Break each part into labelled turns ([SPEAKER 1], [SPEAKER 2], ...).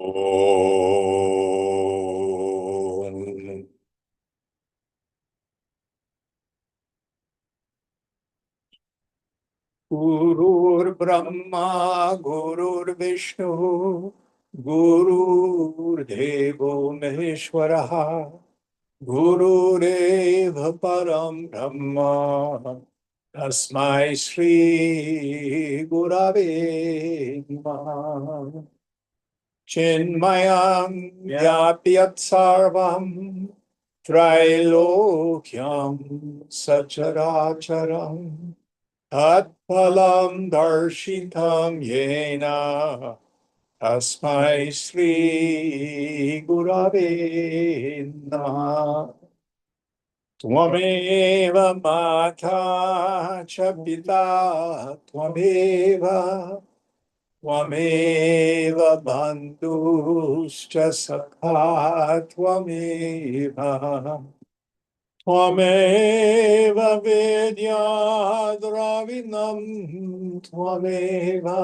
[SPEAKER 1] Om. Gurur Brahma, Gurur Vishnu, Gurur Devo Maheshwaraha, Gurureva Param Brahma, Tasmai Shri Gurave Namaha. Chinmayam Vyapyat Sarvam Trailokyam Sacharacharam Atpalam Darshitam Yena Tasmai Sri Gurave Namaha. Tvameva Mata Cha Pita Tvameva Tvameva bandhuscha sakha tvameva Tvameva vidya dravinam Tvameva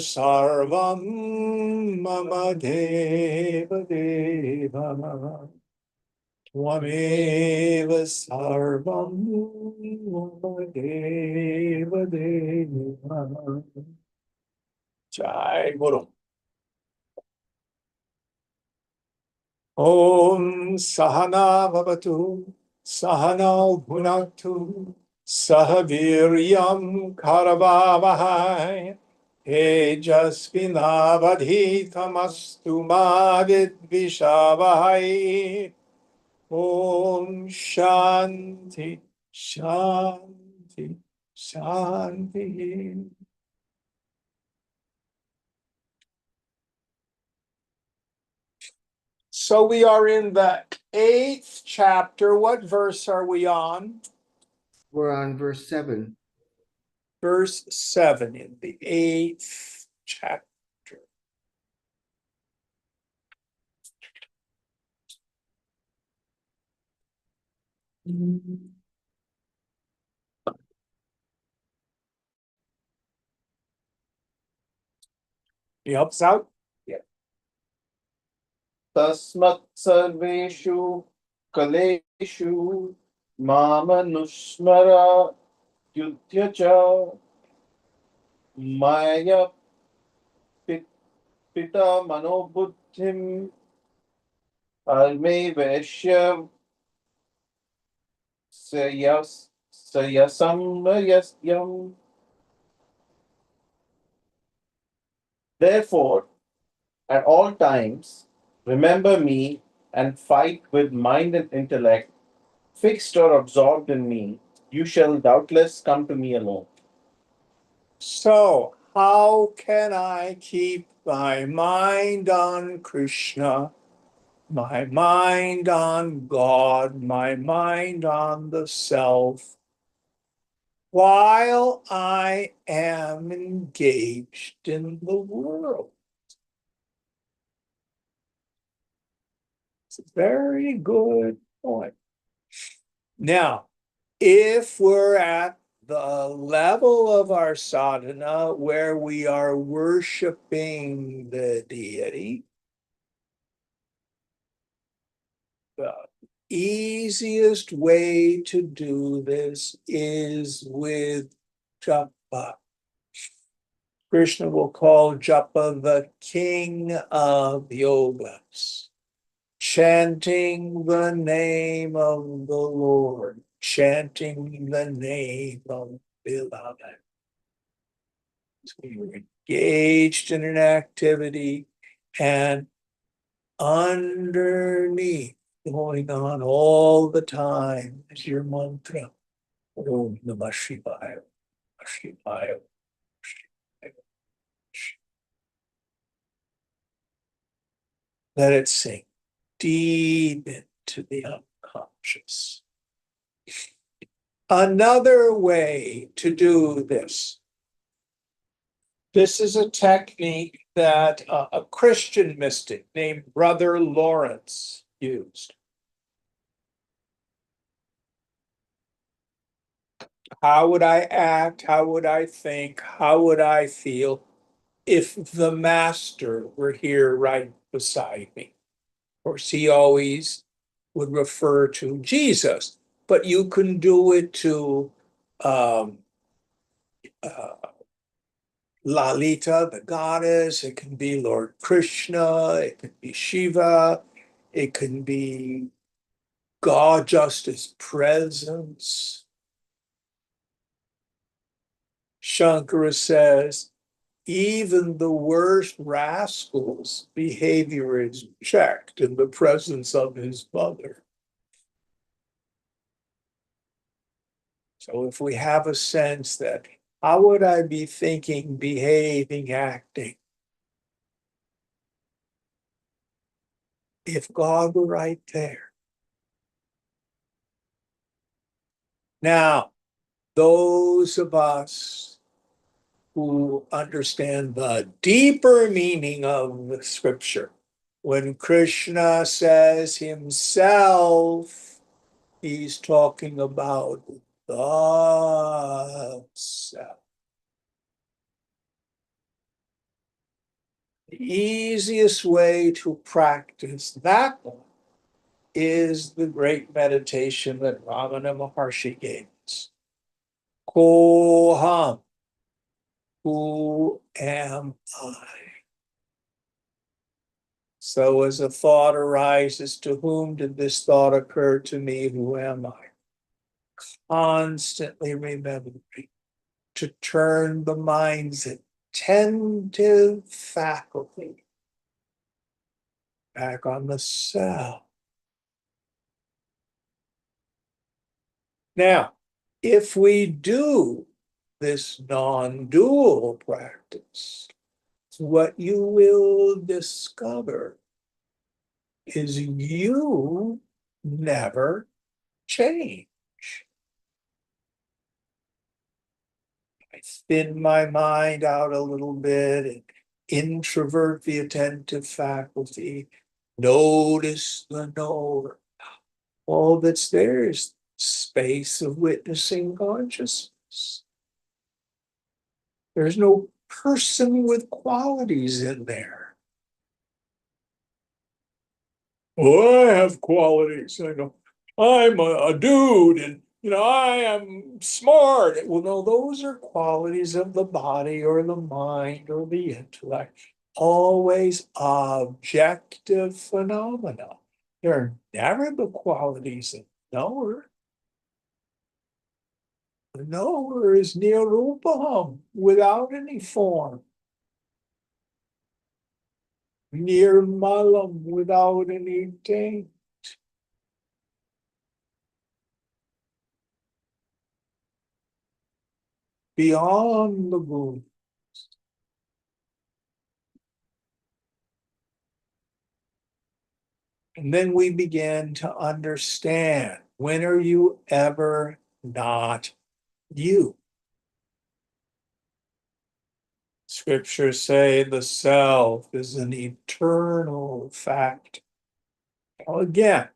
[SPEAKER 1] sarvam mama deva deva Tvameva sarvam mama deva deva. Jai Guru. Om Sahana Bhavatu, Sahana Bhunaktu, Sahaviryam Karavavahai, Tejasvinavadhitamastu ma vidvishavahai. Om Shanti, Shanti, Shanti. So we are in the 8th chapter. What verse are we on?
[SPEAKER 2] We're on verse 7.
[SPEAKER 1] Verse 7 in the 8th chapter. He helps out? Yeah.
[SPEAKER 3] Tasmat sarveshu kaleshu mamanusmara yudhya maya pita manobuddhim alme vaishya sayasam yasyam. Therefore, at all times, remember me and fight with mind and intellect, fixed or absorbed in me. You shall doubtless come to me alone.
[SPEAKER 1] So, how can I keep my mind on Krishna, my mind on God, my mind on the self, while I am engaged in the world? It's a very good point. Now, if we're at the level of our sadhana where we are worshiping the deity, the easiest way to do this is with japa. Krishna will call japa the king of yogas. Chanting the name of the Lord, chanting the name of beloved. So you're engaged in an activity, and underneath, going on all the time, is your mantra. Om Namah Shivaya, Shivaya, Shivaya. Let it sink deep into the unconscious. Another way to do this. This is a technique that a Christian mystic named Brother Lawrence used. How would I act? How would I think? How would I feel if the master were here right beside me. Of course, he always would refer to Jesus, but you can do it to um, uh, Lalita, the goddess. It can be Lord Krishna. It can be Shiva. It can be God just as presence. Shankara says, even the worst rascal's behavior is checked in the presence of his mother. So if we have a sense that, how would I be thinking, behaving, acting if God were right there? Now, those of us who understand the deeper meaning of the scripture, when Krishna says himself, he's talking about the self. The easiest way to practice that one is the great meditation that Ramana Maharshi gave us. Koham, who am I? So as a thought arises, to whom did this thought occur to me? Who am I? Constantly remembering to turn the mind's attentive faculty back on the self. Now, if we do this non-dual practice, what you will discover is you never change. I thin my mind out a little bit and introvert the attentive faculty, notice the knower. All that's there is space of witnessing consciousness. There's no person with qualities in there. Oh, I have qualities. I know I'm a dude and I am smart. Well, no, those are qualities of the body or the mind or the intellect. Always objective phenomena. They're never the qualities of knower. The knower is nirupaham, without any form. Nirmalam, without any taint. Beyond the moon. And then we begin to understand, when are you ever not you? Scriptures say the self is an eternal fact. Well, again,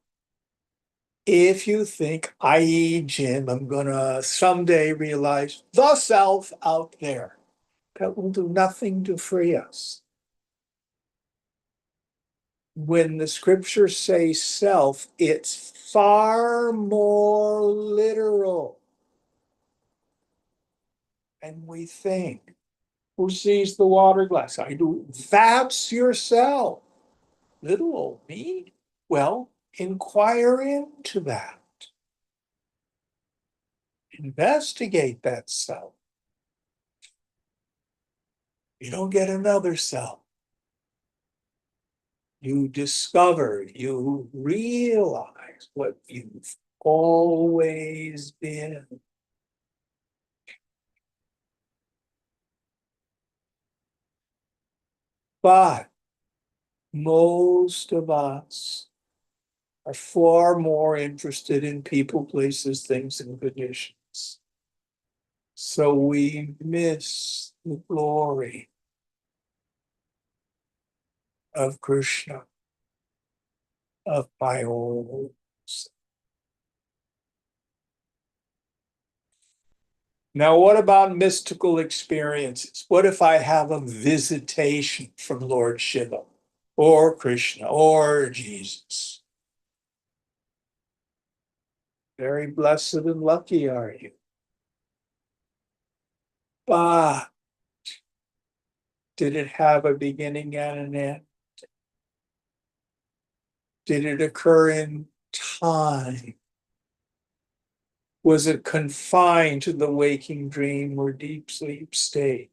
[SPEAKER 1] if you think, i.e., Jim, I'm going to someday realize the self out there, that will do nothing to free us. When the scriptures say self, it's far more literal. And we think, who sees the water glass? I do. That's yourself. Little old me? Well, inquire into that. Investigate that self. You don't get another self. You discover, you realize what you've always been. But most of us are far more interested in people, places, things, and conditions. So we miss the glory of Krishna, of my own. Now, what about mystical experiences? What if I have a visitation from Lord Shiva or Krishna or Jesus? Very blessed and lucky are you. But did it have a beginning and an end? Did it occur in time? Was it confined to the waking dream or deep sleep state?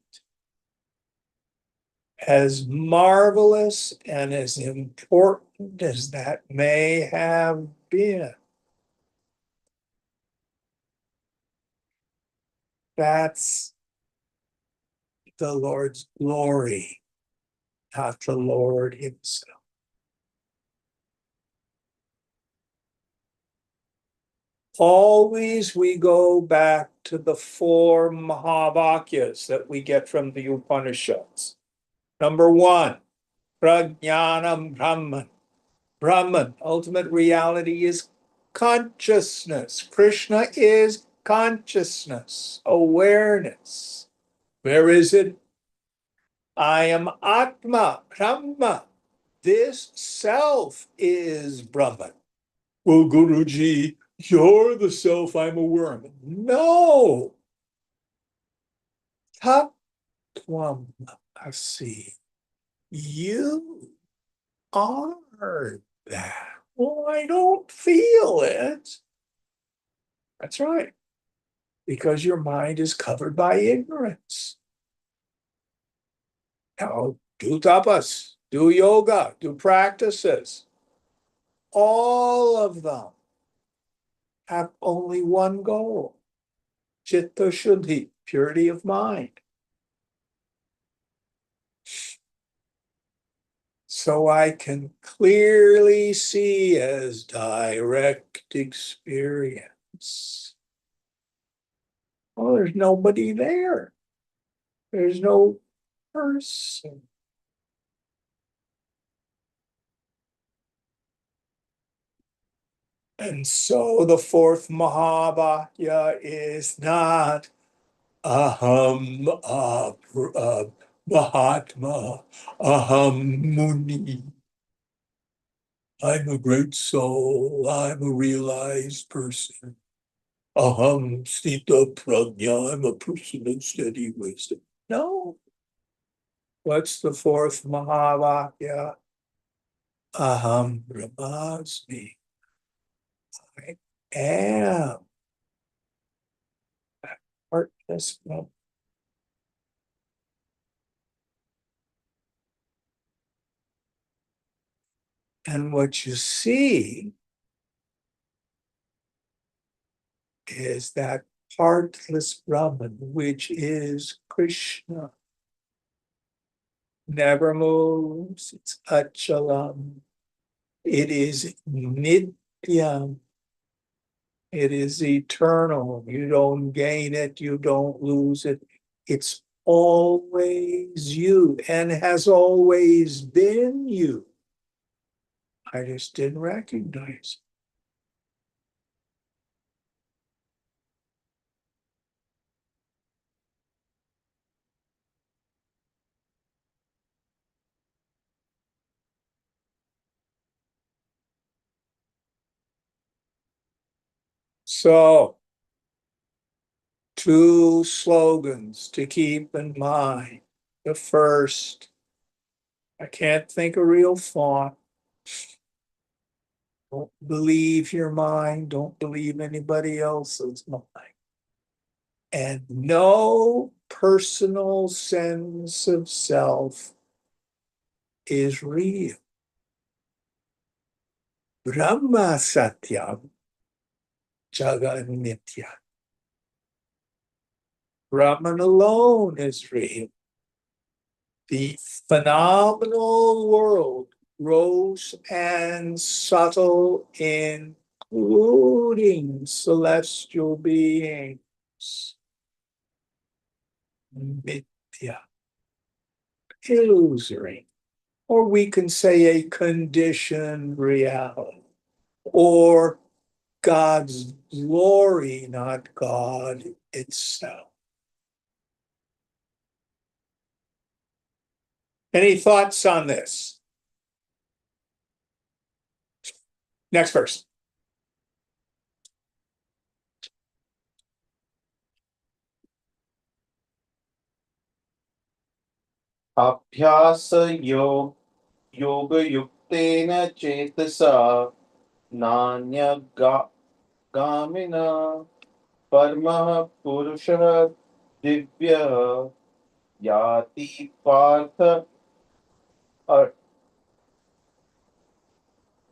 [SPEAKER 1] As marvelous and as important as that may have been, that's the Lord's glory, not the Lord himself. Always we go back to the four Mahavakyas that we get from the Upanishads. Number one, Prajnanam Brahman. Brahman, ultimate reality, is consciousness. Krishna is consciousness, awareness. Where is it? I am Atma, Brahma. This self is Brahman. Well, Guruji, you're the self I'm aware of. No. Tatvam asi. You are that. Well, I don't feel it. That's right. Because your mind is covered by ignorance. Now, do tapas, do yoga, do practices. All of them have only one goal: Chitta Shuddhi, purity of mind. So I can clearly see as direct experience. Well, there's nobody there. There's no person. And so the fourth Mahavakya is not Aham Mahatma, Aham Muni. I'm a great soul. I'm a realized person. Aham Sthita Prajna. I'm a person of steady wisdom. No. What's the fourth Mahavakya? Aham Brahmasmi. I am heartless. And what you see is that heartless Brahman, which is Krishna, never moves. It's achalam. It is nityam. It is eternal. You don't gain it. You don't lose it. It's always you and has always been you. I just didn't recognize it. So, two slogans to keep in mind. The first, I can't think a real thought. Don't believe your mind. Don't believe anybody else's mind. And no personal sense of self is real. Brahma Satyam Jagat Nitya. Brahman alone is real. The phenomenal world, gross and subtle, including celestial beings, Mithya, illusory, or we can say a conditioned reality, or God's glory, not God itself. Any thoughts on this? Next verse.
[SPEAKER 3] अभ्यास योगयुक्तेन चेतसा नान्यगामिना परमः पुरुषः दिव्यः याति पार्थ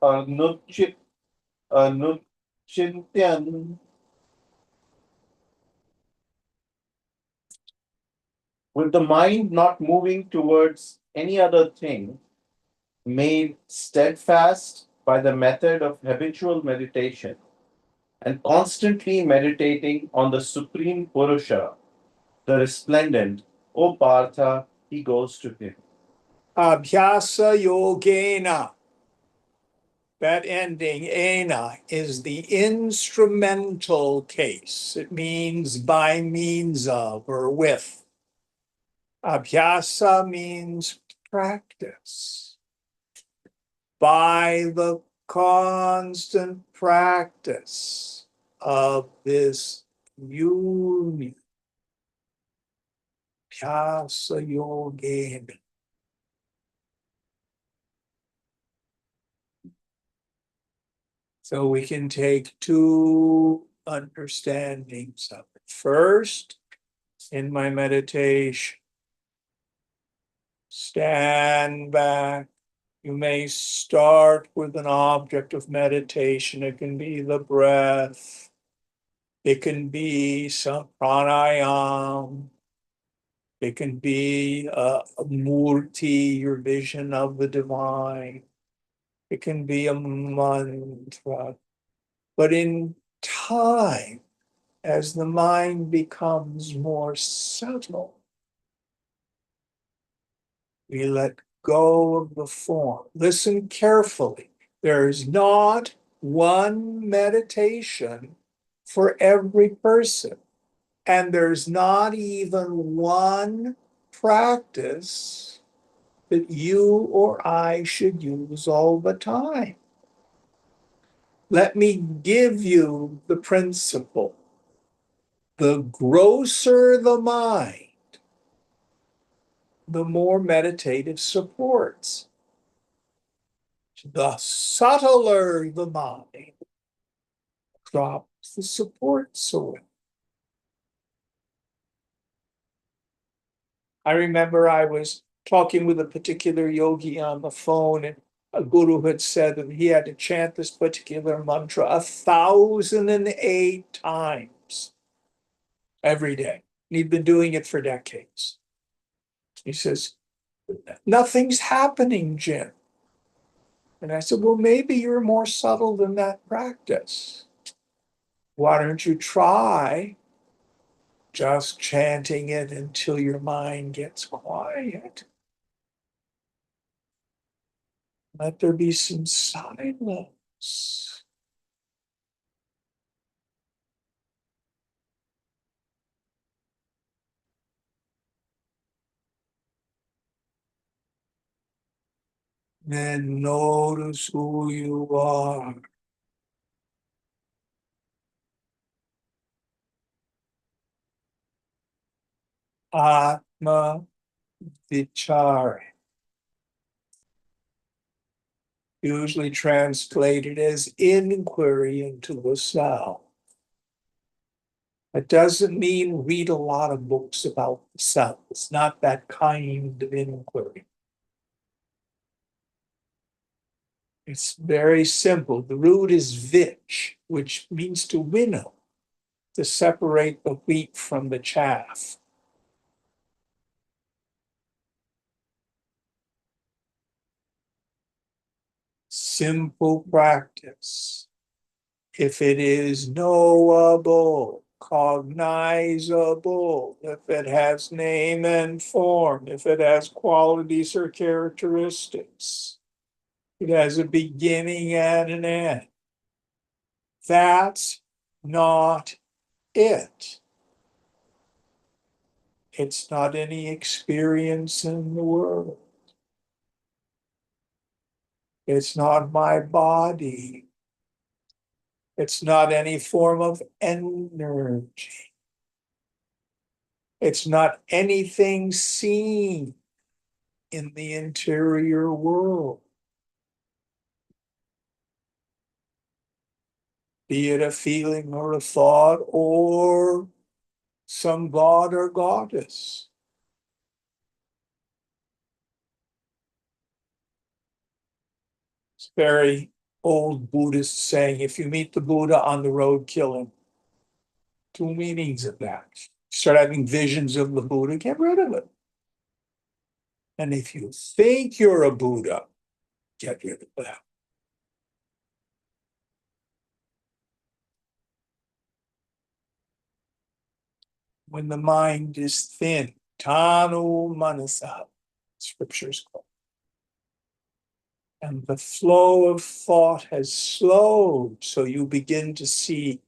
[SPEAKER 3] अनुचित अनुचिंत्यन. With the mind not moving towards any other thing, made steadfast by the method of habitual meditation, and constantly meditating on the Supreme Purusha, the resplendent, O Partha, he goes to him.
[SPEAKER 1] Abhyasa yogena. That ending, ena, is the instrumental case. It means by means of or with. Abhyasa means practice. By the constant practice of this union. Abhyasa yogena. So we can take two understandings of it. First, in my meditation, stand back. You may start with an object of meditation. It can be the breath. It can be some pranayam. It can be a murti, your vision of the divine. It can be a mantra. But in time, as the mind becomes more subtle, we let go of the form. Listen carefully. There's not one meditation for every person, and there's not even one practice that you or I should use all the time. Let me give you the principle. The grosser the mind, the more meditative supports. The subtler the mind, drops the supports away. I remember I was talking with a particular yogi on the phone, and a guru had said that he had to chant this particular mantra 1,008 times every day. And he'd been doing it for decades. He says, nothing's happening, Jim. And I said, well, maybe you're more subtle than that practice. Why don't you try just chanting it until your mind gets quiet? Let there be some silence. Then notice who you are. Atma vichara. Usually translated as inquiry into the self. It doesn't mean read a lot of books about the self. It's not that kind of inquiry. It's very simple. The root is vich, which means to winnow, to separate the wheat from the chaff. Simple practice. If it is knowable, cognizable, if it has name and form, if it has qualities or characteristics, it has a beginning and an end. That's not it. It's not any experience in the world. It's not my body. It's not any form of energy. It's not anything seen in the interior world. Be it a feeling or a thought or some god or goddess. It's a very old Buddhist saying, if you meet the Buddha on the road, kill him. Two meanings of that. Start having visions of the Buddha, get rid of it. And if you think you're a Buddha, get rid of that. When the mind is thin, tanu manasa, scriptures call. And the flow of thought has slowed, so you begin to see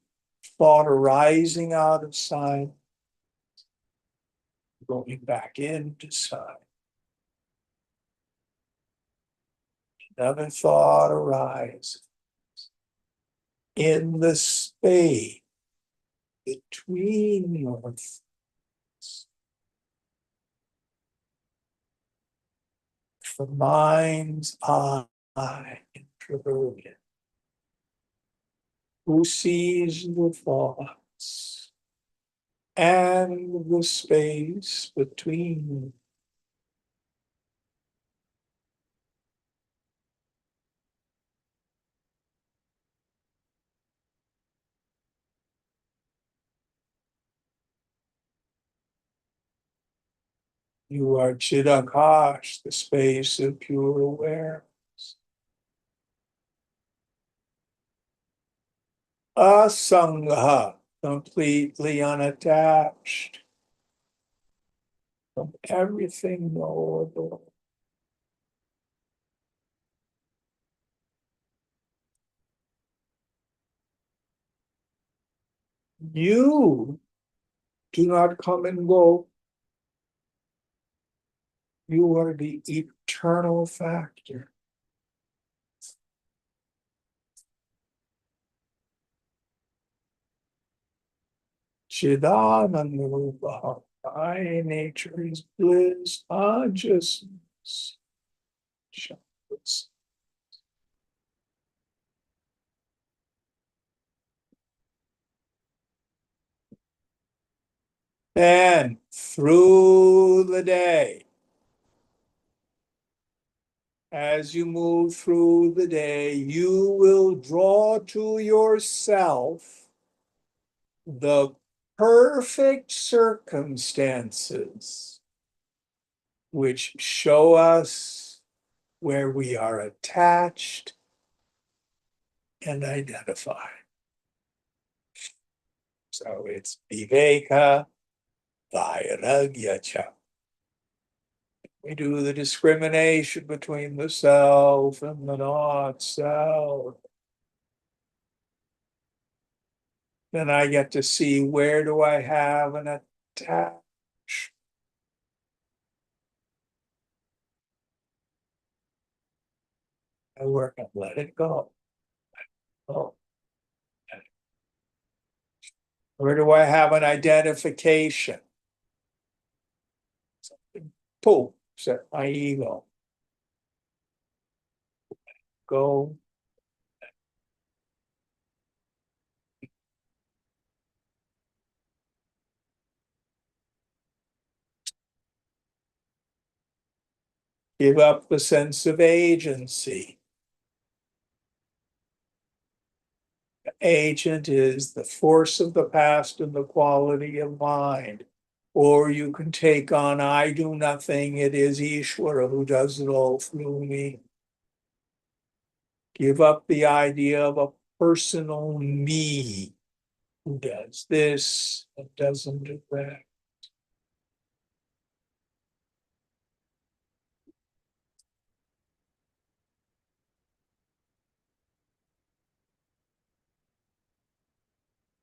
[SPEAKER 1] thought arising out of sight, going back into sight. Another thought arises in the space between your thoughts. The mind's eye introverted, who sees the thoughts and the space between. You are Chidakash, the space of pure awareness. Asangha, completely unattached from everything knowable. You do not come and go. You are the eternal factor. Chidananda, thy nature is bliss, consciousness. And through the day, as you move through the day, you will draw to yourself the perfect circumstances which show us where we are attached and identified. So it's viveka, vairagya cha. We do the discrimination between the self and the not self. Then I get to see, where do I have an attachment? I work and let it go. Oh. Where do I have an identification? Pull, set my ego. Go. Give up the sense of agency. The agent is the force of the past and the quality of mind. Or you can take on, I do nothing, it is Ishvara who does it all through me. Give up the idea of a personal me who does this and doesn't do that.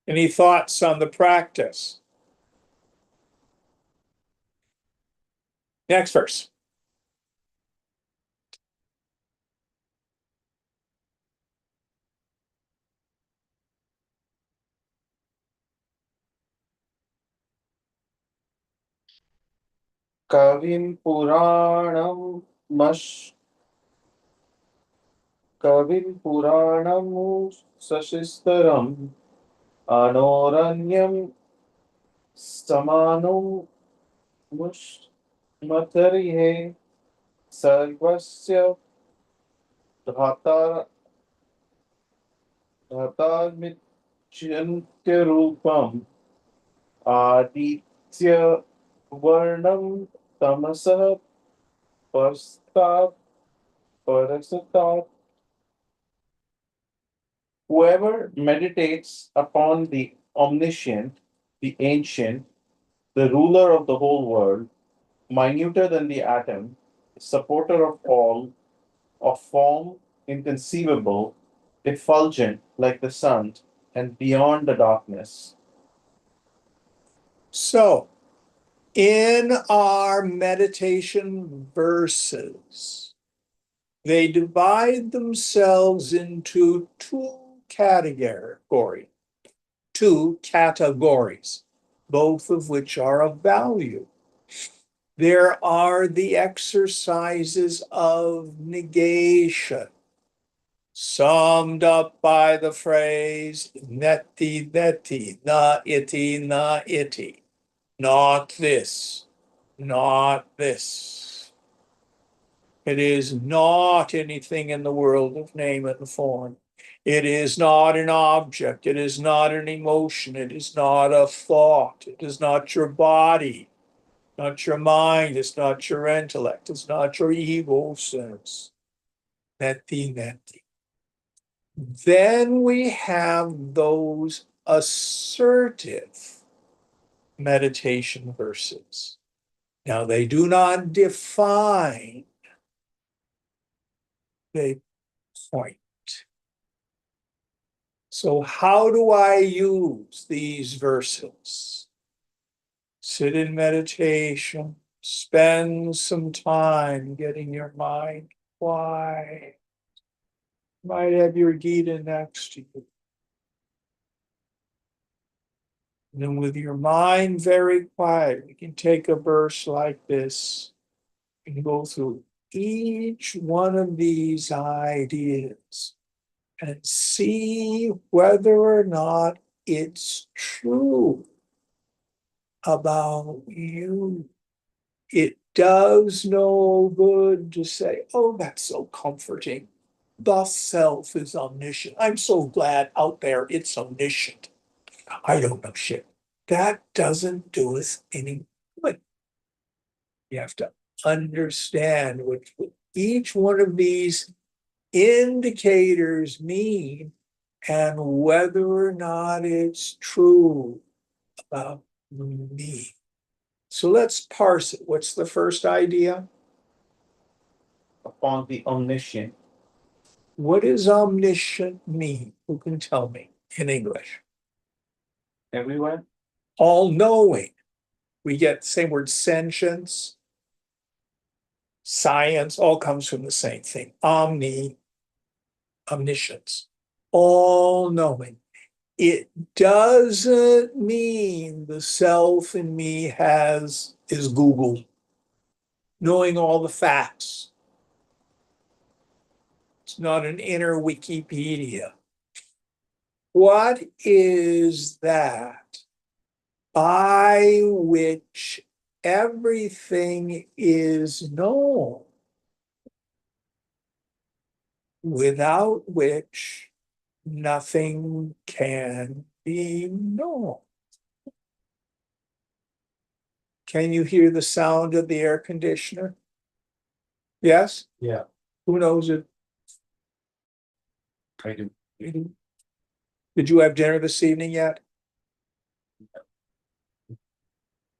[SPEAKER 1] Any thoughts on the practice? Next verse.
[SPEAKER 3] Kavim Puranam Mash Kavim Puranam Sashistaram Anoranyam Samanum Mushmatarihe Sarvasya Dhata Dhatarmityantya Aditya Varnam Tamasa Pastat Parasata. Whoever meditates upon the omniscient, the ancient, the ruler of the whole world, minuter than the atom, supporter of all, of form inconceivable, effulgent like the sun, and beyond the darkness.
[SPEAKER 1] So, in our meditation verses, they divide themselves into two categories, both of which are of value. There are the exercises of negation, summed up by the phrase neti neti, na iti, not this, not this. It is not anything in the world of name and form. It is not an object. It is not an emotion. It is not a thought. It is not your body, not your mind. It's not your intellect. It's not your ego sense. Neti, neti. Then we have those assertive meditation verses. Now, they do not define, they point. So, how do I use these verses? Sit in meditation, spend some time getting your mind quiet. You might have your Gita next to you. And then, with your mind very quiet, we can take a verse like this and go through each one of these ideas and see whether or not it's true about you. It does no good to say, oh, that's so comforting. The self is omniscient. I'm so glad out there it's omniscient. I don't know shit. That doesn't do us any good. You have to understand what each one of these indicators mean and whether or not it's true about me. So let's parse it. What's the first idea?
[SPEAKER 3] Upon the omniscient.
[SPEAKER 1] What does omniscient mean? Who can tell me in English?
[SPEAKER 3] Everywhere?
[SPEAKER 1] All knowing. We get the same word sentience, science, all comes from the same thing. Omniscience, all knowing. It doesn't mean the self in me is Google, knowing all the facts. It's not an inner Wikipedia. What is that by which everything is known, without which nothing can be known? Can you hear the sound of the air conditioner? Yes?
[SPEAKER 3] Yeah,
[SPEAKER 1] Who knows it?
[SPEAKER 3] I do.
[SPEAKER 1] Did you have dinner this evening yet?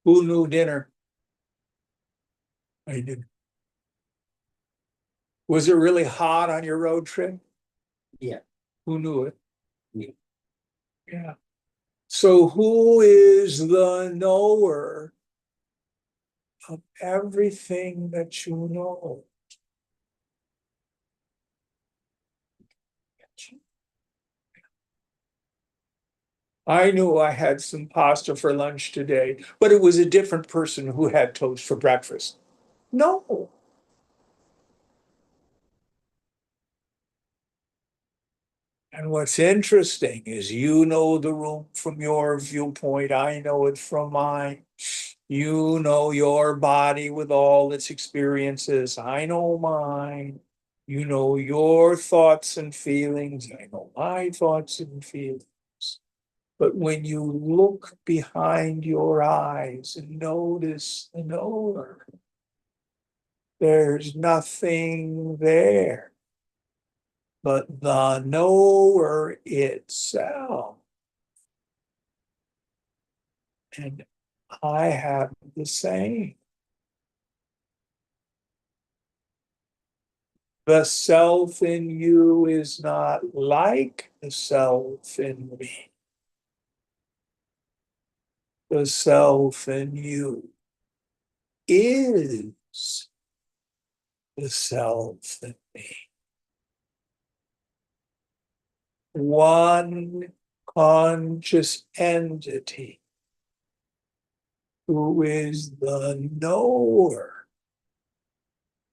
[SPEAKER 1] Who knew dinner? I did. Was it really hot on your road trip?
[SPEAKER 3] Yeah.
[SPEAKER 1] Who knew it?
[SPEAKER 3] Me.
[SPEAKER 1] Yeah. So who is the knower of everything that you know? I knew I had some pasta for lunch today, but it was a different person who had toast for breakfast. No. And what's interesting is you know the room from your viewpoint, I know it from mine. You know your body with all its experiences, I know mine. You know your thoughts and feelings, I know my thoughts and feelings. But when you look behind your eyes and notice the knower, there's nothing there but the knower itself. And I have the same. The self in you is not like the self in me. The self in you is the self in me. One conscious entity who is the knower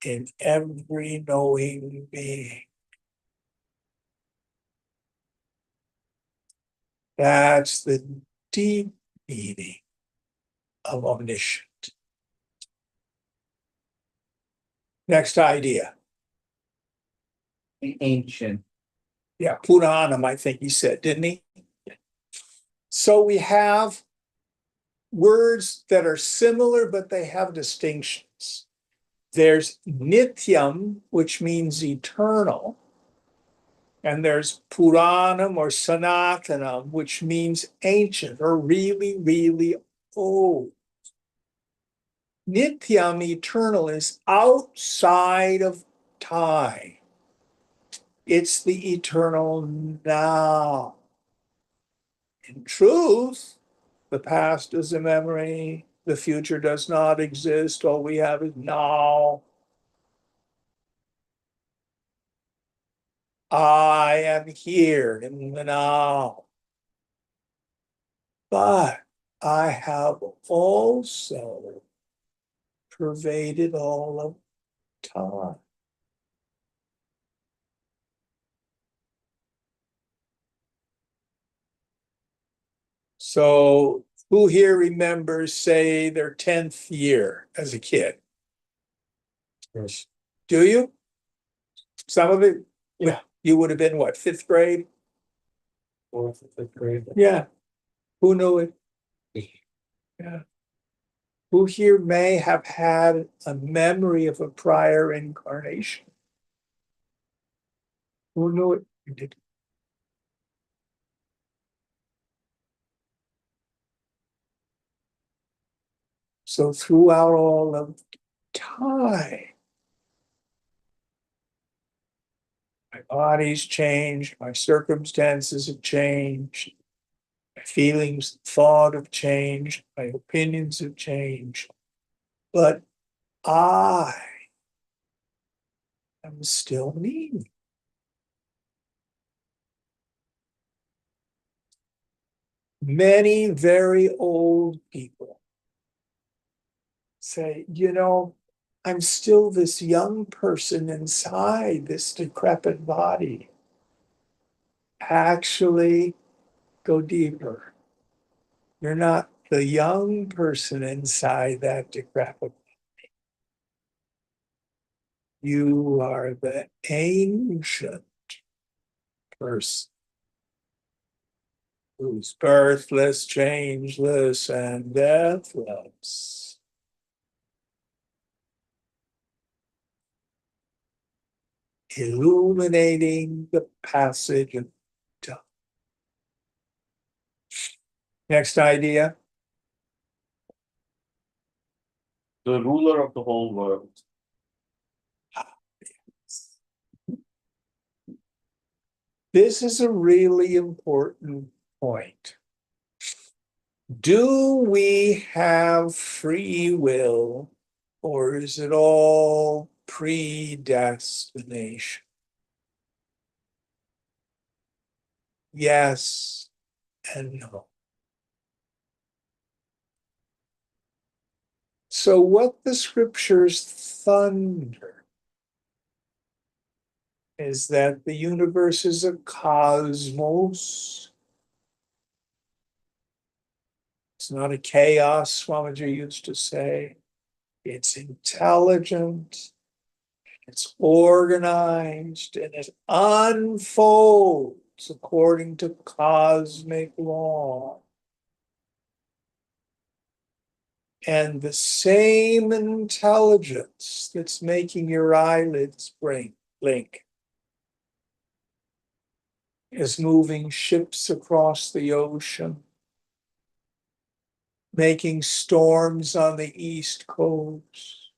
[SPEAKER 1] in every knowing being. That's the deep meaning of omniscient. Next idea.
[SPEAKER 3] The ancient.
[SPEAKER 1] Yeah, Puranam, I think he said, didn't he? So we have words that are similar, but they have distinctions. There's Nityam, which means eternal. And there's Puranam or Sanatanam, which means ancient or really, really old. Nityam, eternal, is outside of time. It's the eternal now. In truth, the past is a memory. The future does not exist. All we have is now. I am here in the now. But I have also pervaded all of time. So who here remembers, say, their 10th year as a kid?
[SPEAKER 3] Yes.
[SPEAKER 1] Do you? Some of it?
[SPEAKER 3] Yeah.
[SPEAKER 1] You would have been what, 5th grade?
[SPEAKER 3] Fourth or fifth grade.
[SPEAKER 1] Yeah. Who knew it? Yeah. Who here may have had a memory of a prior incarnation? Who knew it? You did. So throughout all of time, my body's changed, my circumstances have changed, my feelings, thought have changed, my opinions have changed, but I am still me. Many very old people say, I'm still this young person inside this decrepit body. Actually, go deeper. You're not the young person inside that decrepit. You are the ancient person who's birthless, changeless, and deathless. Illuminating the passage of time. Next idea.
[SPEAKER 3] The ruler of the whole world.
[SPEAKER 1] This is a really important point. Do we have free will, or is it all predestination? Yes and know. So what the scriptures thunder is that the universe is a cosmos. It's not a chaos, Swamiji used to say. It's intelligent, it's organized, and it unfolds according to cosmic law. And the same intelligence that's making your eyelids blink is moving ships across the ocean, making storms on the East Coast,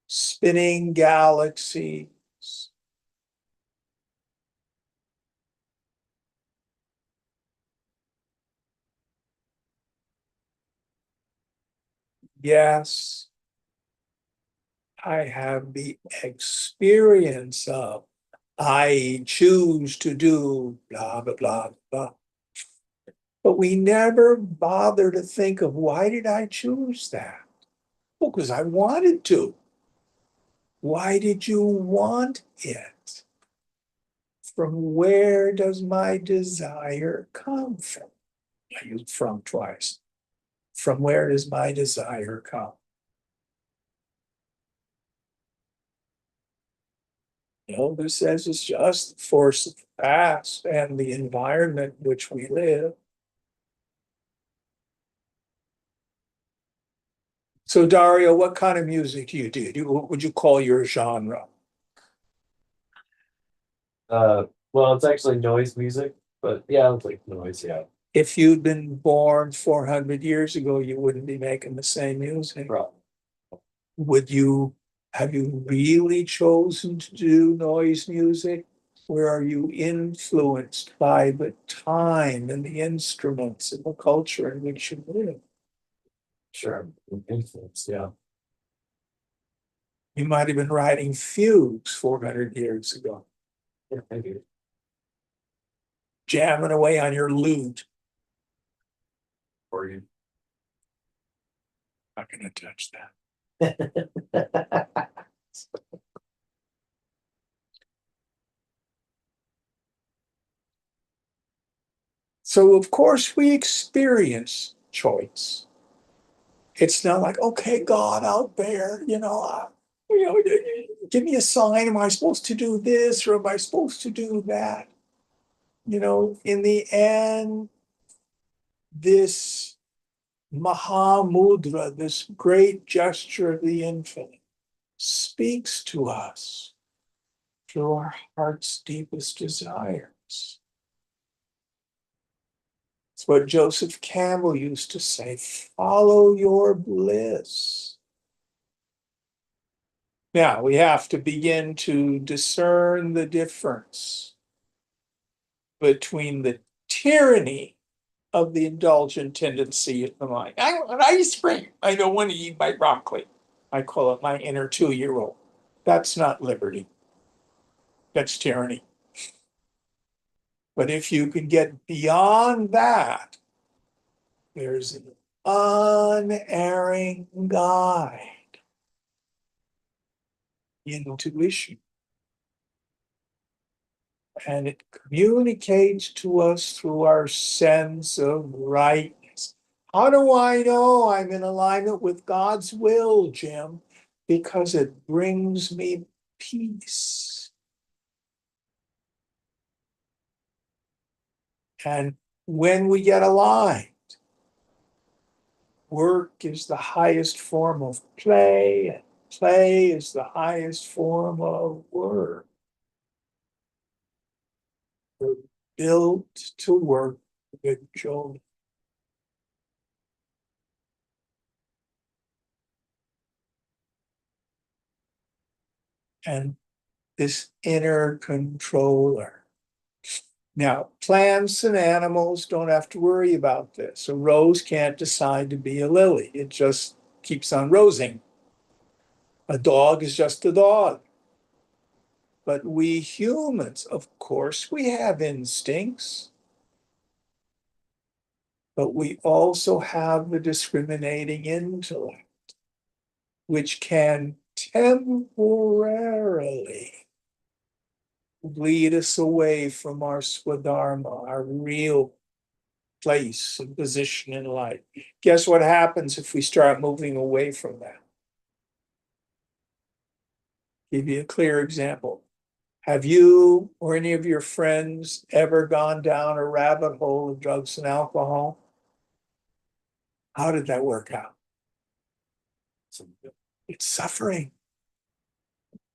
[SPEAKER 1] spinning galaxies. Yes, I have the experience of I choose to do blah, blah, blah, blah. But we never bother to think of why did I choose that? Well, because I wanted to. Why did you want it? From where does my desire come from? I used from twice. From where does my desire come? Yoga says it's just the force of the past and the environment in which we live. So, Dario, what kind of music do you do? What would you call your genre?
[SPEAKER 4] Well, it's actually noise music, but yeah, it's like noise, yeah.
[SPEAKER 1] If you'd been born 400 years ago, you wouldn't be making the same music.
[SPEAKER 4] Right.
[SPEAKER 1] Would you, have you really chosen to do noise music? Where are you influenced by the time and the instruments and the culture in which you live?
[SPEAKER 4] Sure. Influence, yeah.
[SPEAKER 1] You might have been writing fugues 400 years ago,
[SPEAKER 4] Yeah, maybe.
[SPEAKER 1] jamming away on your lute.
[SPEAKER 4] Or you.
[SPEAKER 1] Not gonna touch that. So of course we experience choice. It's not like, okay, God out there, give me a sign. Am I supposed to do this or am I supposed to do that? In the end, this Mahamudra, this great gesture of the infinite, speaks to us through our heart's deepest desires. It's what Joseph Campbell used to say, follow your bliss. Now, we have to begin to discern the difference between the tyranny of the indulgent tendency of the mind. I want ice cream. I don't want to eat my broccoli. I call it my inner 2-year-old. That's not liberty. That's tyranny. But if you can get beyond that, there's an unerring guide, intuition. And it communicates to us through our sense of rightness. How do I know I'm in alignment with God's will, Jim? Because it brings me peace. And when we get aligned, work is the highest form of play, and play is the highest form of work. We're built to work with joy. And this inner controller. Now, plants and animals don't have to worry about this. A rose can't decide to be a lily. It just keeps on rosing. A dog is just a dog. But we humans, of course, we have instincts. But we also have the discriminating intellect, which can temporarily lead us away from our swadharma, our real place and position in life. Guess what happens if we start moving away from that? Give you a clear example. Have you or any of your friends ever gone down a rabbit hole of drugs and alcohol? How did that work out? It's suffering.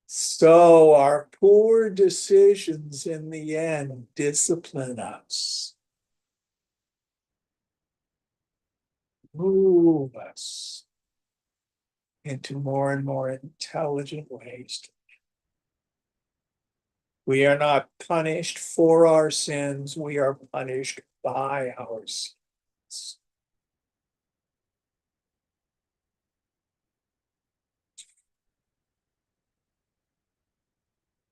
[SPEAKER 1] So our poor decisions in the end discipline us, move us into more and more intelligent ways. We are not punished for our sins, we are punished by our sins.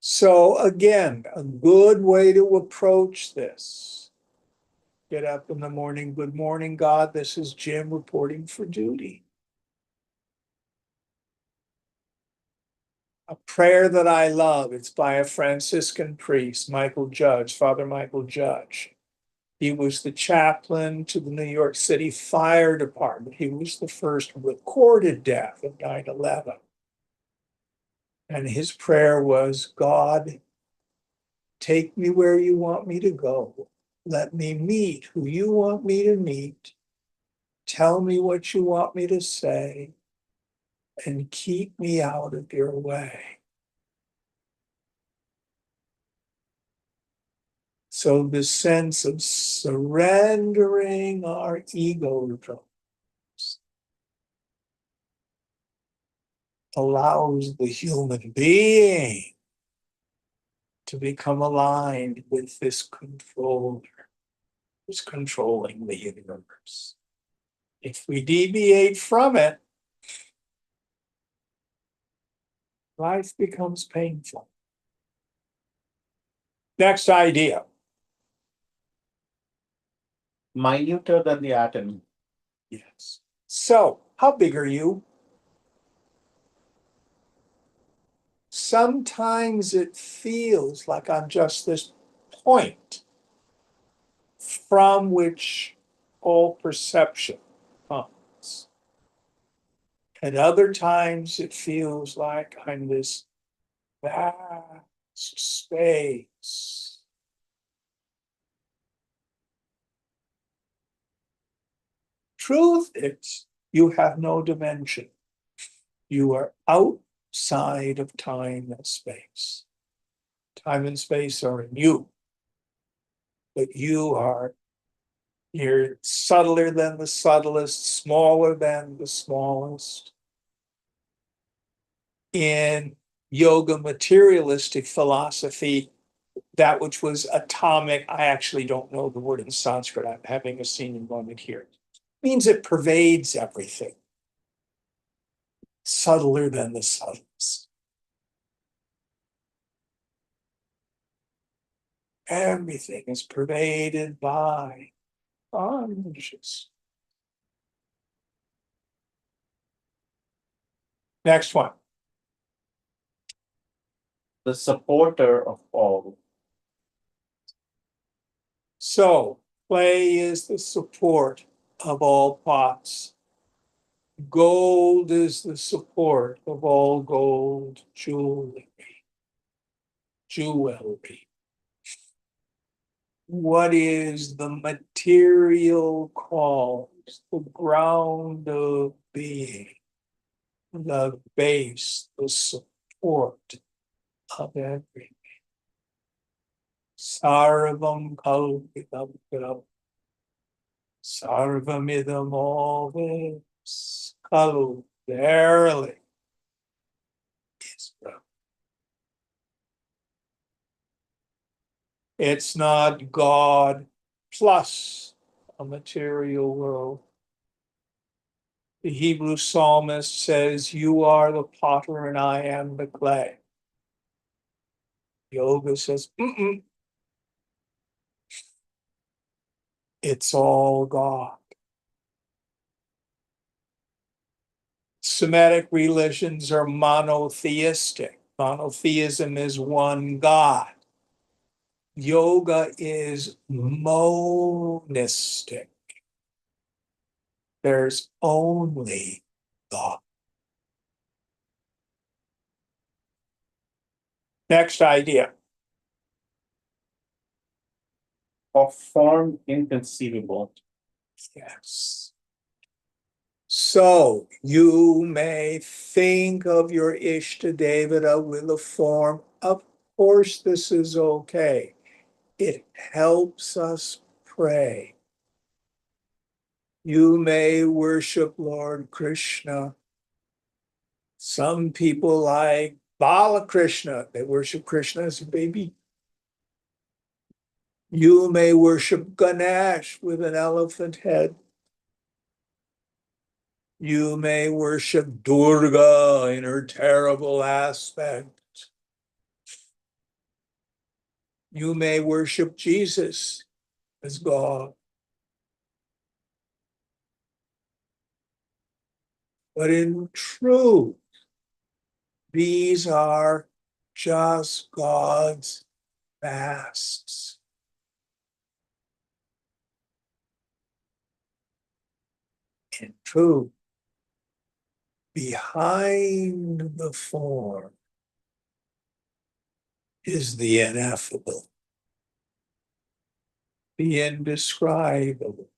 [SPEAKER 1] So again, a good way to approach this. Get up in the morning, good morning, God, this is Jim reporting for duty. A prayer that I love, it's by a Franciscan priest, Michael Judge, Father Michael Judge. He was the chaplain to the New York City Fire Department. He was the first recorded death of 9/11. And his prayer was, God, take me where you want me to go. Let me meet who you want me to meet. Tell me what you want me to say. And keep me out of your way. So the sense of surrendering our ego allows the human being to become aligned with this controller who's controlling the universe. If we deviate from it, life becomes painful. Next idea.
[SPEAKER 3] Minuter than the atom.
[SPEAKER 1] Yes. So, how big are you? Sometimes it feels like I'm just this point from which all perception comes. At other times, it feels like I'm this vast space. Truth is, you have no dimension. You are outside of time and space. Time and space are in you, but you're subtler than the subtlest, smaller than the smallest. In yoga materialistic philosophy, that which was atomic, I actually don't know the word in Sanskrit, I'm having a senior moment here, means it pervades everything. Subtler than the subtlest. Everything is pervaded by consciousness. Next one.
[SPEAKER 3] The supporter of all.
[SPEAKER 1] So, clay is the support of all pots. Gold is the support of all gold jewelry. What is the material cause, the ground of being, the base, the support of everything? Sarvam kalpitam kalam. Sarvamidam all this. Kalu, verily, is Brahma. It's not God plus a material world. The Hebrew psalmist says, you are the potter and I am the clay. Yoga says, it's all God. Semitic religions are monotheistic. Monotheism is one God. Yoga is monistic. There's only God. Next idea.
[SPEAKER 3] Of form inconceivable.
[SPEAKER 1] Yes. So you may think of your Ishtadevata with a form. Of course, this is okay. It helps us pray. You may worship Lord Krishna. Some people like Balakrishna. They worship Krishna as a baby. You may worship Ganesh with an elephant head. You may worship Durga in her terrible aspect. You may worship Jesus as God. But in truth, these are just God's masks. In truth, behind the form is the ineffable, the indescribable.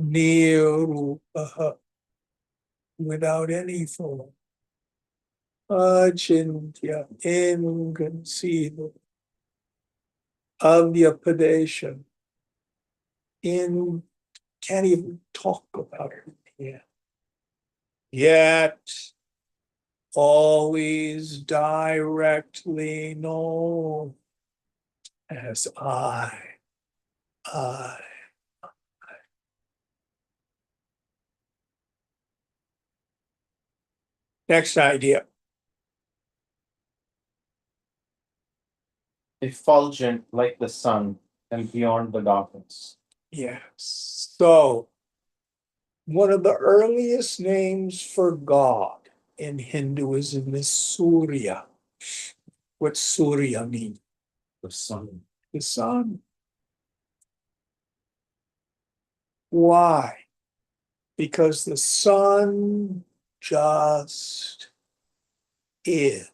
[SPEAKER 1] Nirupaha, without any form. Achintya, inconceivable. Avyapadesha, can't even talk about it. Yet always directly known as I. Next idea.
[SPEAKER 3] Effulgent like the sun and beyond the darkness.
[SPEAKER 1] Yes. So, one of the earliest names for God in Hinduism is Surya. What's Surya mean?
[SPEAKER 4] The sun.
[SPEAKER 1] The sun. Why? Because the sun just is.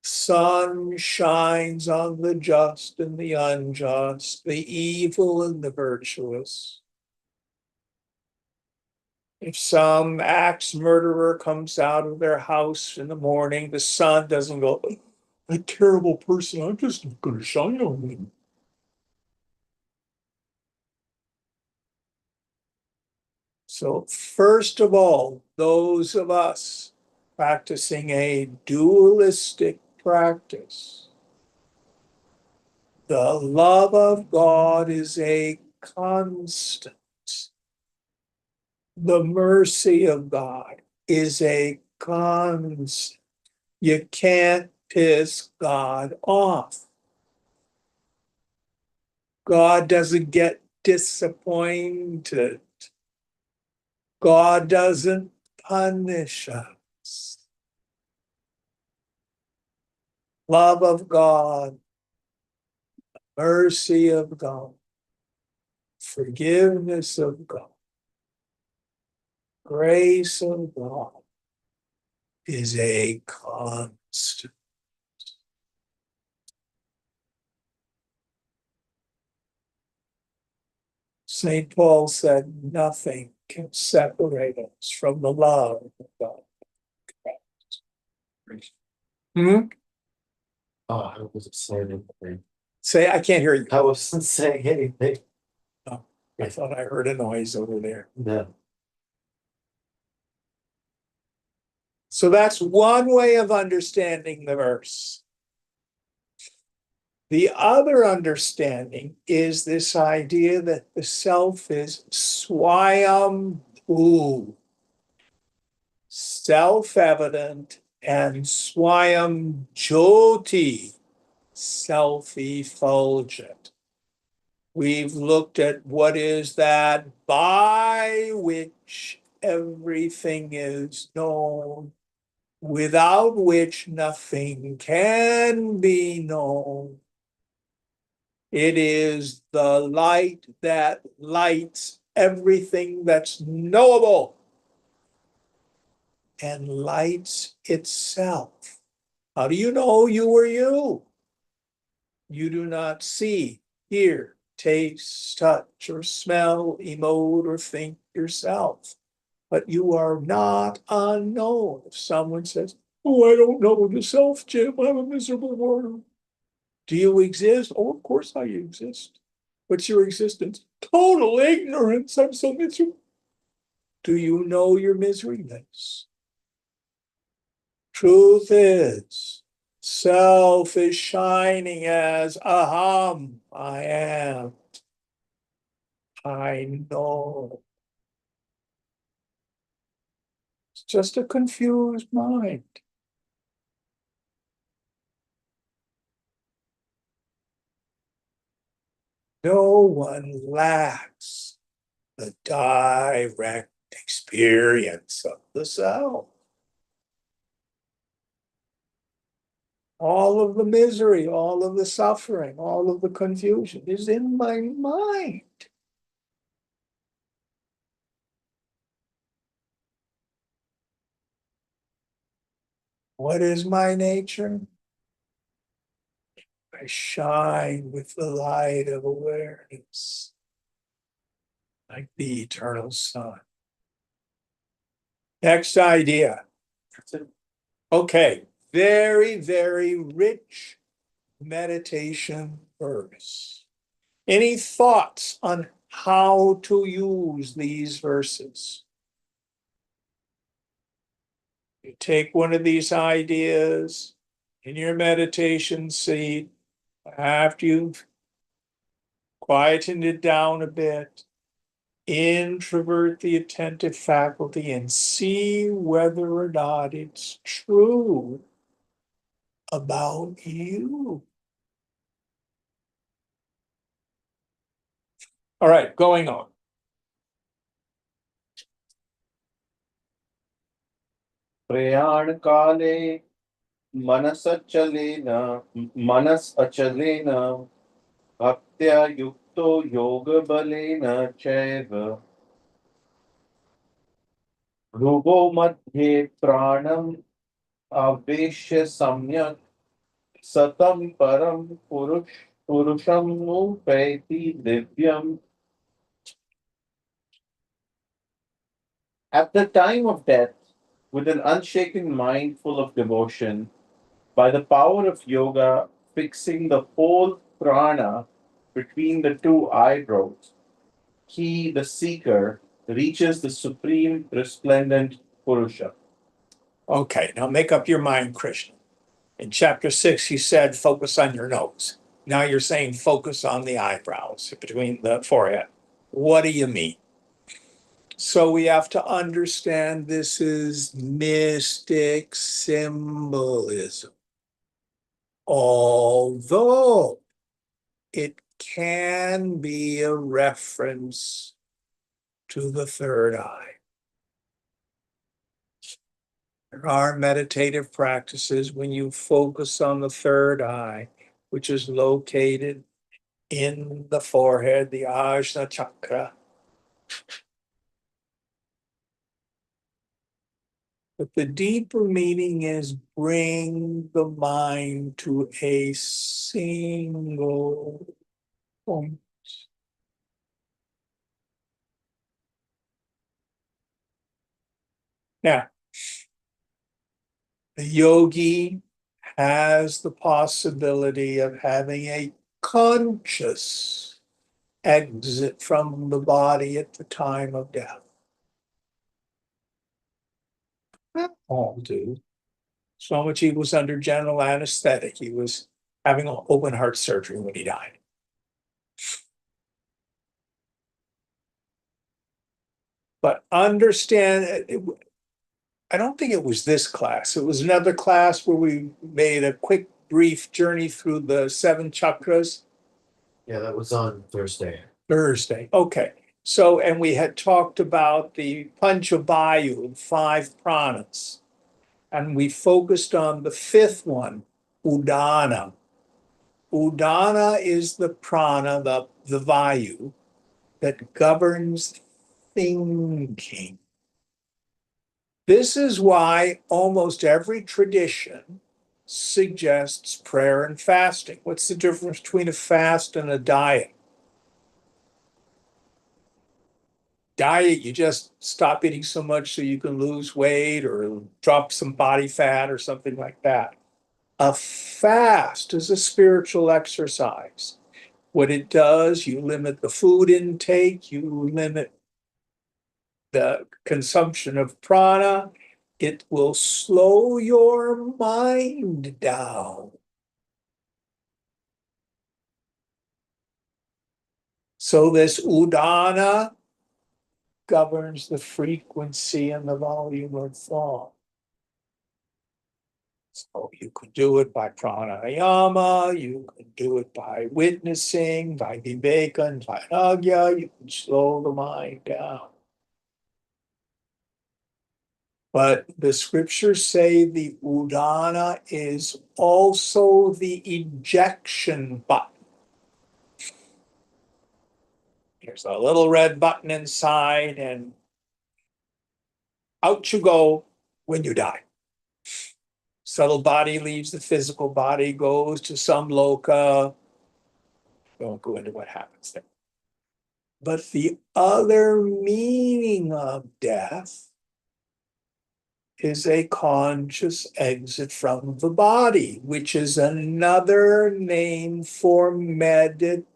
[SPEAKER 1] Sun shines on the just and the unjust, the evil and the virtuous. If some axe murderer comes out of their house in the morning, the sun doesn't go, a terrible person, I'm just going to shine on him. So, first of all, those of us practicing a dualistic practice, the love of God is a constant. The mercy of God is a constant. You can't piss God off. God doesn't get disappointed. God doesn't punish us. Love of God, mercy of God, forgiveness of God, grace of God is a constant. St. Paul said, nothing can separate us from the love of God. Hmm?
[SPEAKER 4] Oh, I wasn't saying anything.
[SPEAKER 1] Say, I can't hear you.
[SPEAKER 4] I wasn't saying anything.
[SPEAKER 1] Oh, I thought I heard a noise over there.
[SPEAKER 4] No.
[SPEAKER 1] So that's one way of understanding the verse. The other understanding is this idea that the self is swayambhu, self-evident, and swayam jyoti, self-effulgent. We've looked at what is that by which everything is known, without which nothing can be known. It is the light that lights everything that's knowable and lights itself. How do you know you are you? You do not see, hear, taste, touch, or smell, emote, or think yourself. But you are not unknown. If someone says, "Oh, I don't know the self, Jim, I'm a miserable worm." Do you exist? Oh, of course I exist. What's your existence? Total ignorance. I'm so miserable. Do you know your miserableness? Truth is, self is shining as aham, I am. I know. It's just a confused mind. No one lacks the direct experience of the self. All of the misery, all of the suffering, all of the confusion is in my mind. What is my nature? I shine with the light of awareness, like the eternal sun. Next idea.
[SPEAKER 3] That's it.
[SPEAKER 1] Okay, very, very rich meditation verse. Any thoughts on how to use these verses? You take one of these ideas in your meditation seat, after you've quietened it down a bit, introvert the attentive faculty and see whether or not it's true about you. All right, going on.
[SPEAKER 3] प्रयाण काले मनसचलेन मनसचलेन भक्त्या युक्तो योगबलेन चैव भ्रुवो मध्ये प्राणम् आवेश्य सम्यक् सतं परं पुरुषं उपैति दिव्यम्. At the time of death, with an unshaken mind full of devotion, by the power of yoga, fixing the whole prana between the two eyebrows, he, the seeker, reaches the supreme resplendent Purusha.
[SPEAKER 1] Okay, now make up your mind, Krishna. In chapter 6, you said focus on your nose. Now you're saying focus on the eyebrows between the forehead. What do you mean? So we have to understand this is mystic symbolism. Although it can be a reference to the third eye. There are meditative practices when you focus on the third eye, which is located in the forehead, the Ajna chakra. But the deeper meaning is bring the mind to a single point. Now, the yogi has the possibility of having a conscious exit from the body at the time of death. Not all do. Swamiji was under general anesthetic. He was having an open heart surgery when he died. But understand, I don't think it was this class. It was another class where we made a quick, brief journey through the 7 chakras.
[SPEAKER 4] Yeah, that was on Thursday.
[SPEAKER 1] Thursday, okay. So, and we had talked about the Panchabayu, 5 pranas. And we focused on the 5th one, Udana. Udana is the prana, the Vayu, that governs thinking. This is why almost every tradition suggests prayer and fasting. What's the difference between a fast and a diet? Diet, you just stop eating so much so you can lose weight or drop some body fat or something like that. A fast is a spiritual exercise. What it does, you limit the food intake, you limit the consumption of prana. It will slow your mind down. So this udana governs the frequency and the volume of thought. So you could do it by pranayama, you could do it by witnessing, by viveka and vairagya, you can slow the mind down. But the scriptures say the udana is also the ejection button. There's a little red button inside, and out you go when you die. Subtle body leaves the physical body, goes to some loka. Won't go into what happens there. But the other meaning of death is a conscious exit from the body, which is another name for meditation.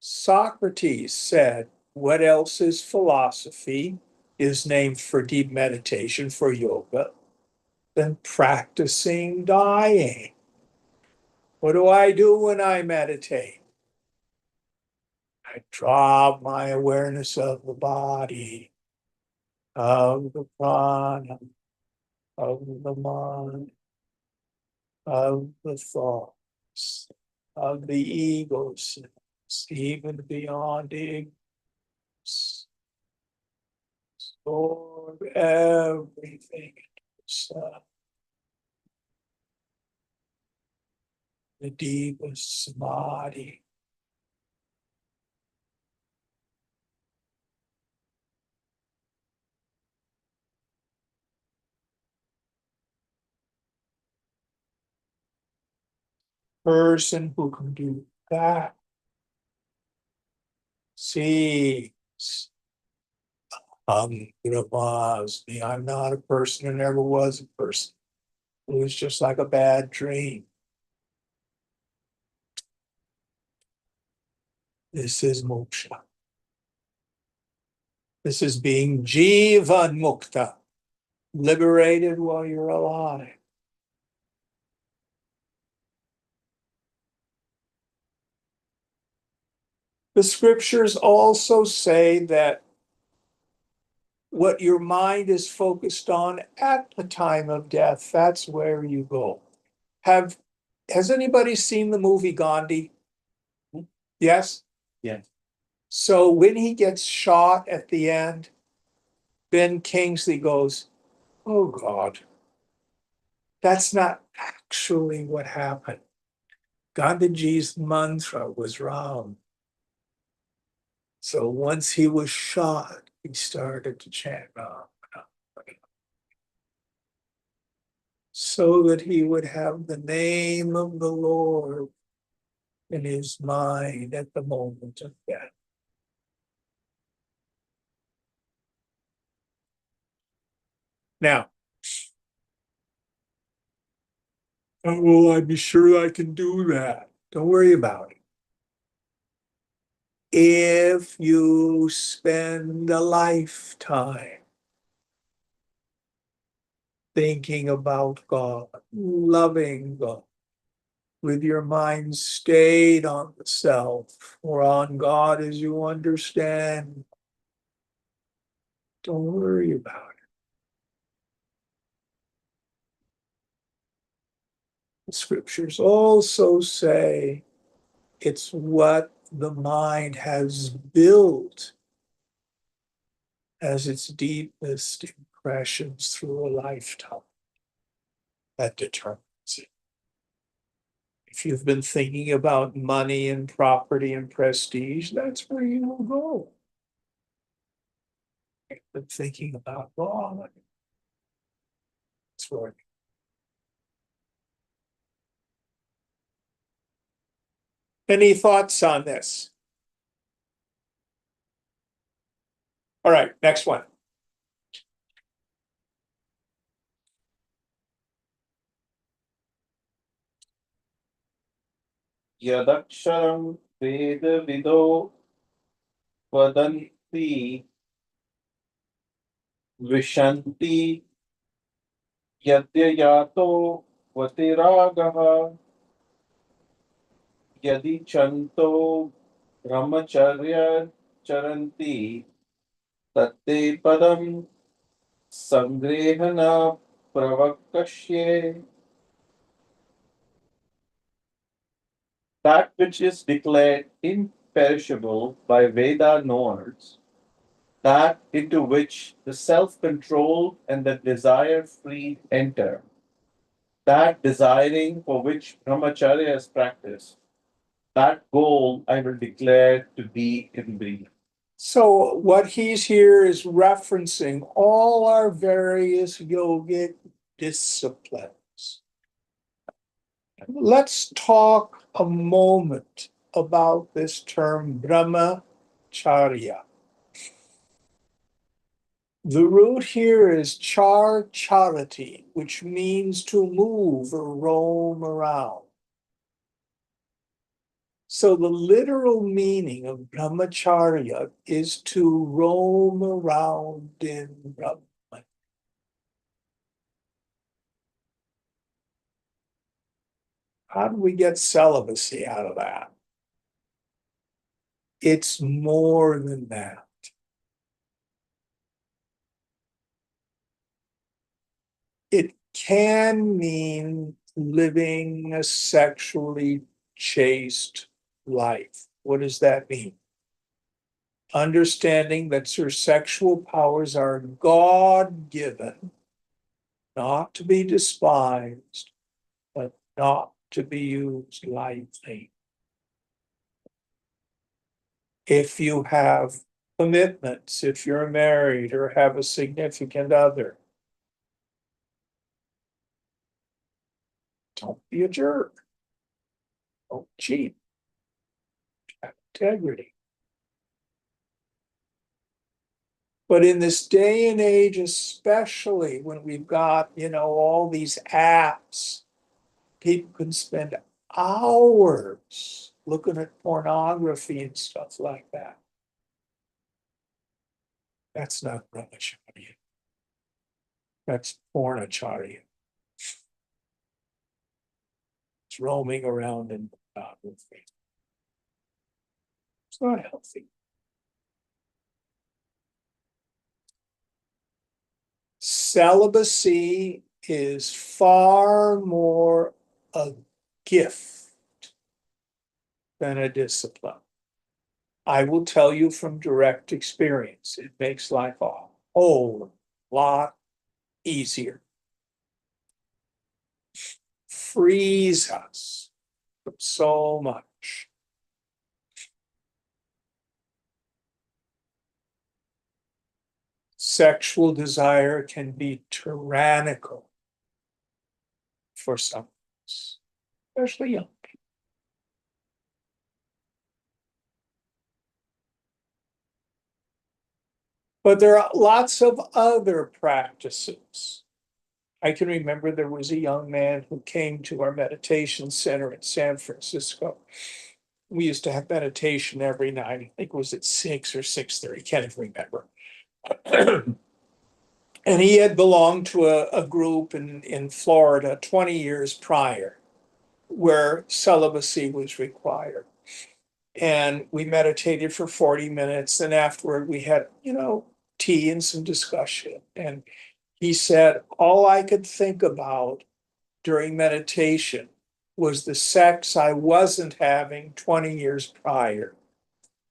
[SPEAKER 1] Socrates said, what else is philosophy? Is named for deep meditation, for yoga, than practicing dying. What do I do when I meditate? I drop my awareness of the body, of the prana, of the mind, of the thoughts, of the ego sense, even beyond ignorance. Absorb everything into yourself. The deepest samadhi. Person who can do that sees Brahmasmi. I'm not a person and never was a person. It was just like a bad dream. This is moksha. This is being jivan mukta, liberated while you're alive. The scriptures also say that what your mind is focused on at the time of death, that's where you go. Has anybody seen the movie Gandhi? Yes?
[SPEAKER 3] Yes.
[SPEAKER 1] So when he gets shot at the end, Ben Kingsley goes, oh God, that's not actually what happened. Gandhiji's mantra was wrong. So once he was shot, he started to chant Ram, Ram, Ram, so that he would have the name of the Lord in his mind at the moment of death. Now, will I be sure I can do that? Don't worry about it. If you spend a lifetime thinking about God, loving God, with your mind stayed on the self or on God as you understand, don't worry about it. The scriptures also say it's what the mind has built as its deepest impressions through a lifetime that determines it. If you've been thinking about money and property and prestige, that's where you will go. If you've been thinking about God, that's where. Any thoughts on this? All right, next one.
[SPEAKER 3] Yadaksharam Vedavido Vadanti Vishanti Yadyayato Vatiragaha Yadi Chanto Brahmacharya Charanti Tatte Padam Sangrehana Pravakashye. That which is declared imperishable by Veda knowers, that into which the self-control and the desire-free enter, that desiring for which brahmacharya is practiced, that goal I will declare to be in brief.
[SPEAKER 1] So what he's here is referencing all our various yogic disciplines. Let's talk a moment about this term brahmacharya. The root here is charati, which means to move or roam around. So the literal meaning of brahmacharya is to roam around in Brahman. How do we get celibacy out of that? It's more than that. It can mean living a sexually chaste life. What does that mean? Understanding that your sexual powers are God-given, not to be despised, but not to be used lightly. If you have commitments, if you're married or have a significant other, don't be a jerk. Don't cheat. Have integrity. But in this day and age, especially when we've got, all these apps, people can spend hours looking at pornography and stuff like that. That's not brahmacharya. That's pornacharya. It's roaming around in pornography. It's not healthy. Celibacy is far more a gift than a discipline. I will tell you from direct experience, it makes life a whole lot easier. Frees us from so much. Sexual desire can be tyrannical for some of us, especially young people. But there are lots of other practices. I can remember there was a young man who came to our meditation center in San Francisco. We used to have meditation every night. I think it was at 6 or 6:30, can't even remember. And he had belonged to a group in Florida 20 years prior, where celibacy was required. And we meditated for 40 minutes. And afterward, we had, tea and some discussion. And he said, all I could think about during meditation was the sex I wasn't having 20 years prior.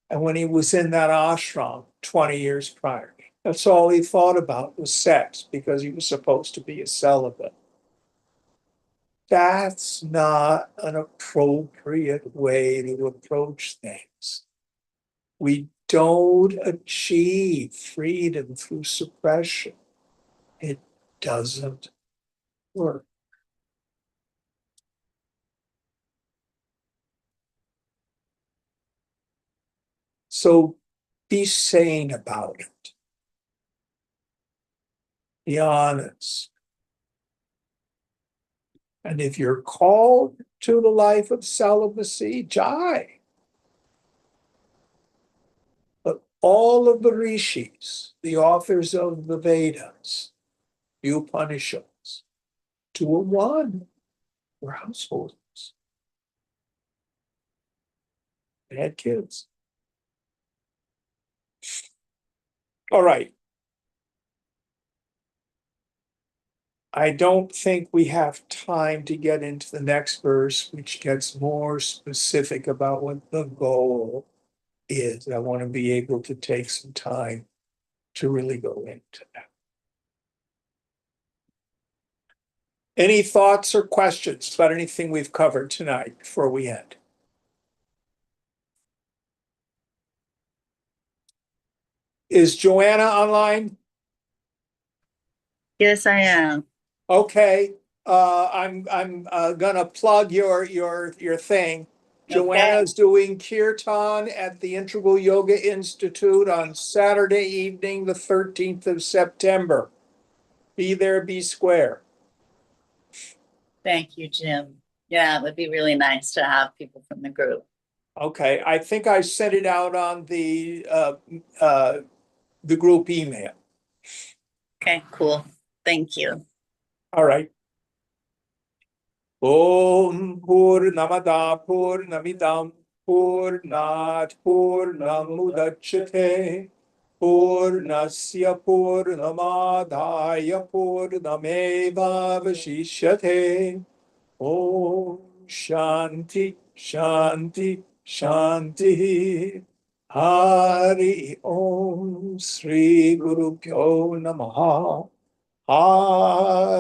[SPEAKER 1] And when he was in that ashram 20 years prior, that's all he thought about was sex because he was supposed to be a celibate. That's not an appropriate way to approach things. We don't achieve freedom through suppression. It doesn't work. So be sane about it. Be honest. And if you're called to the life of celibacy, jai. But all of the rishis, the authors of the Vedas, the Upanishads, to a one were householders. They had kids. All right. I don't think we have time to get into the next verse, which gets more specific about what the goal is. I want to be able to take some time to really go into that. Any thoughts or questions about anything we've covered tonight before we end? Is Joanna online?
[SPEAKER 5] Yes, I am.
[SPEAKER 1] Okay, I'm gonna plug your thing. Joanna's doing kirtan at the Integral Yoga Institute on Saturday evening, the 13th of September. Be there, be square.
[SPEAKER 5] Thank you, Jim. Yeah, it would be really nice to have people from the group.
[SPEAKER 1] Okay, I think I sent it out on the group email.
[SPEAKER 5] Okay, cool. Thank you.
[SPEAKER 1] All right. Om Purnamada Purnamidam Purnat Purnamudachyate Purnasya Purnamadaya Purnamevavashishyate. Om Shanti Shanti Shanti. Hari Om Sri Guru Pyo Namaha. Hari